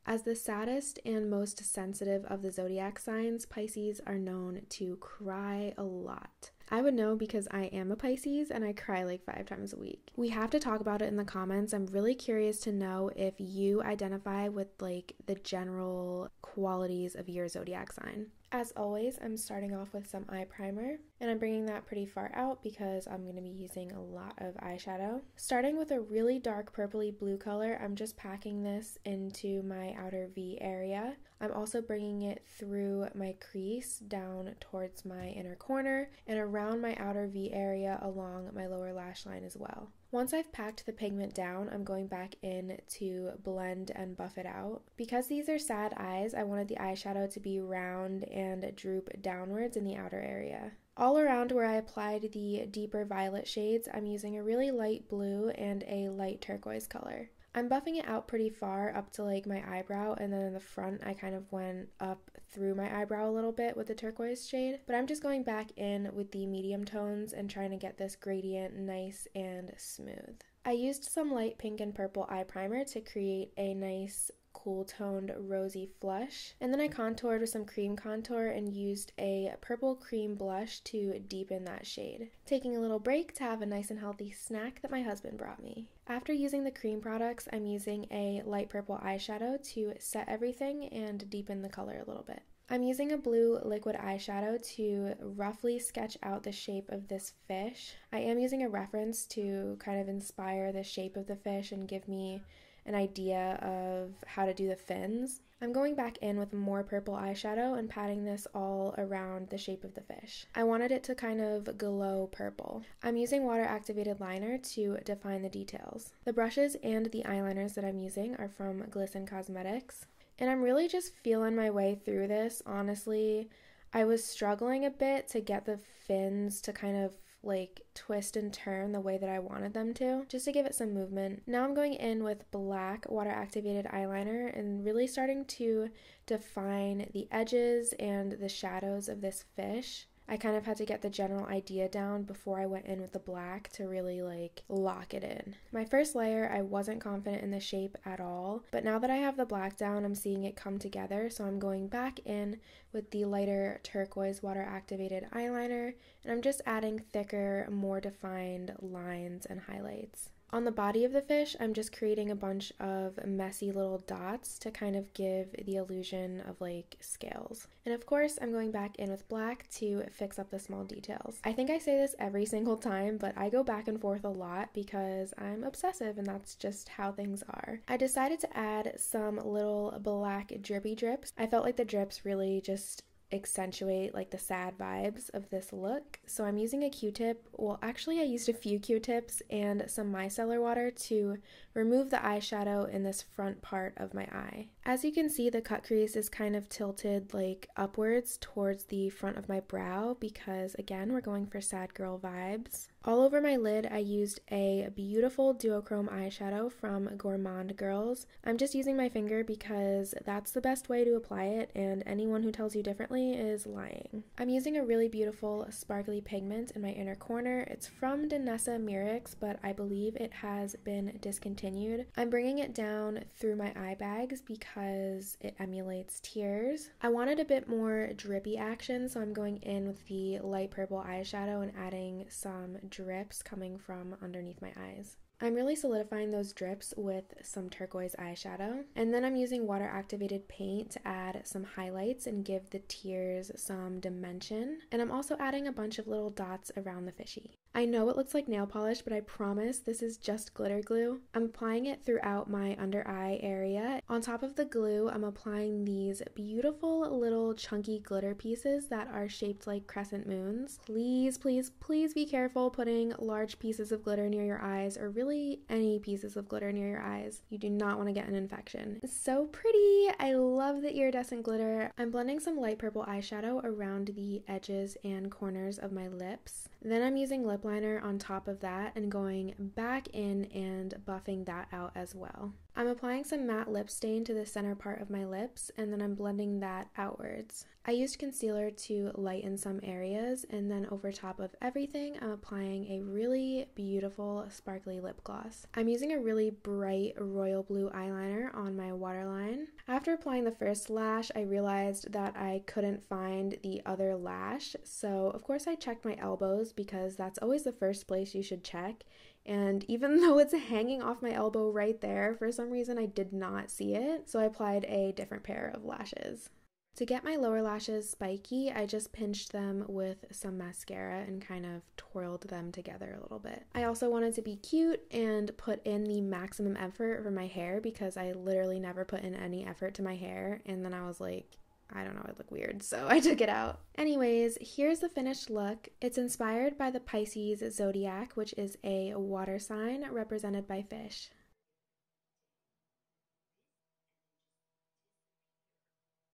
As the saddest and most sensitive of the zodiac signs, Pisces are known to cry a lot. I would know because I am a Pisces and I cry like 5 times a week. We have to talk about it in the comments. I'm really curious to know if you identify with like the general qualities of your zodiac sign. As always, I'm starting off with some eye primer, and I'm bringing that pretty far out because I'm going to be using a lot of eyeshadow. Starting with a really dark purpley blue color, I'm just packing this into my outer V area. I'm also bringing it through my crease down towards my inner corner and around my outer V area along my lower lash line as well. Once I've packed the pigment down, I'm going back in to blend and buff it out. Because these are sad eyes, I wanted the eyeshadow to be round and droop downwards in the outer area. All around where I applied the deeper violet shades, I'm using a really light blue and a light turquoise color. I'm buffing it out pretty far up to like my eyebrow, and then in the front I kind of went up through my eyebrow a little bit with the turquoise shade, but I'm just going back in with the medium tones and trying to get this gradient nice and smooth. I used some light pink and purple eye primer to create a nice cool toned rosy flush, and then I contoured with some cream contour and used a purple cream blush to deepen that shade, taking a little break to have a nice and healthy snack that my husband brought me. After using the cream products, I'm using a light purple eyeshadow to set everything and deepen the color a little bit. I'm using a blue liquid eyeshadow to roughly sketch out the shape of this fish. I am using a reference to kind of inspire the shape of the fish and give me an idea of how to do the fins. I'm going back in with more purple eyeshadow and patting this all around the shape of the fish. I wanted it to kind of glow purple. I'm using water activated liner to define the details. The brushes and the eyeliners that I'm using are from Glisten Cosmetics, and I'm really just feeling my way through this. Honestly, I was struggling a bit to get the fins to kind of like twist and turn the way that I wanted them to, just to give it some movement. Now I'm going in with black water activated eyeliner and really starting to define the edges and the shadows of this fish. I kind of had to get the general idea down before I went in with the black to really like lock it in. My first layer, I wasn't confident in the shape at all, but now that I have the black down, I'm seeing it come together, so I'm going back in with the lighter turquoise water activated eyeliner, and I'm just adding thicker, more defined lines and highlights. On the body of the fish, I'm just creating a bunch of messy little dots to kind of give the illusion of like scales. And of course, I'm going back in with black to fix up the small details. I think I say this every single time, but I go back and forth a lot because I'm obsessive and that's just how things are. I decided to add some little black drippy drips. I felt like the drips really just accentuate like the sad vibes of this look. So I'm using a Q-tip. Well, actually I used a few Q-tips and some micellar water to remove the eyeshadow in this front part of my eye. As you can see, the cut crease is kind of tilted like upwards towards the front of my brow because again, we're going for sad girl vibes. All over my lid, I used a beautiful duochrome eyeshadow from Gourmande Girls. I'm just using my finger because that's the best way to apply it, and anyone who tells you differently is lying. I'm using a really beautiful sparkly pigment in my inner corner. It's from Danessa Myricks, but I believe it has been discontinued. I'm bringing it down through my eye bags because it emulates tears. I wanted a bit more drippy action, so I'm going in with the light purple eyeshadow and adding some drips coming from underneath my eyes. I'm really solidifying those drips with some turquoise eyeshadow, and then I'm using water activated paint to add some highlights and give the tears some dimension, and I'm also adding a bunch of little dots around the fishy. I know it looks like nail polish, but I promise this is just glitter glue. I'm applying it throughout my under eye area. On top of the glue, I'm applying these beautiful little chunky glitter pieces that are shaped like crescent moons. Please, please, please be careful putting large pieces of glitter near your eyes, or really any pieces of glitter near your eyes. You do not want to get an infection. It's so pretty. I love the iridescent glitter. I'm blending some light purple eyeshadow around the edges and corners of my lips. Then I'm using lip liner on top of that and going back in and buffing that out as well. I'm applying some matte lip stain to the center part of my lips, and then I'm blending that outwards. I used concealer to lighten some areas, and then over top of everything, I'm applying a really beautiful sparkly lip gloss. I'm using a really bright royal blue eyeliner on my waterline. After applying the first lash, I realized that I couldn't find the other lash, so of course I checked my elbows because that's always the first place you should check. And even though it's hanging off my elbow right there, for some reason I did not see it, so I applied a different pair of lashes. To get my lower lashes spiky, I just pinched them with some mascara and kind of twirled them together a little bit. I also wanted to be cute and put in the maximum effort for my hair because I literally never put in any effort to my hair, and then I was like, I don't know, it looked weird, so I took it out. Anyways, here's the finished look. It's inspired by the Pisces Zodiac, which is a water sign represented by fish.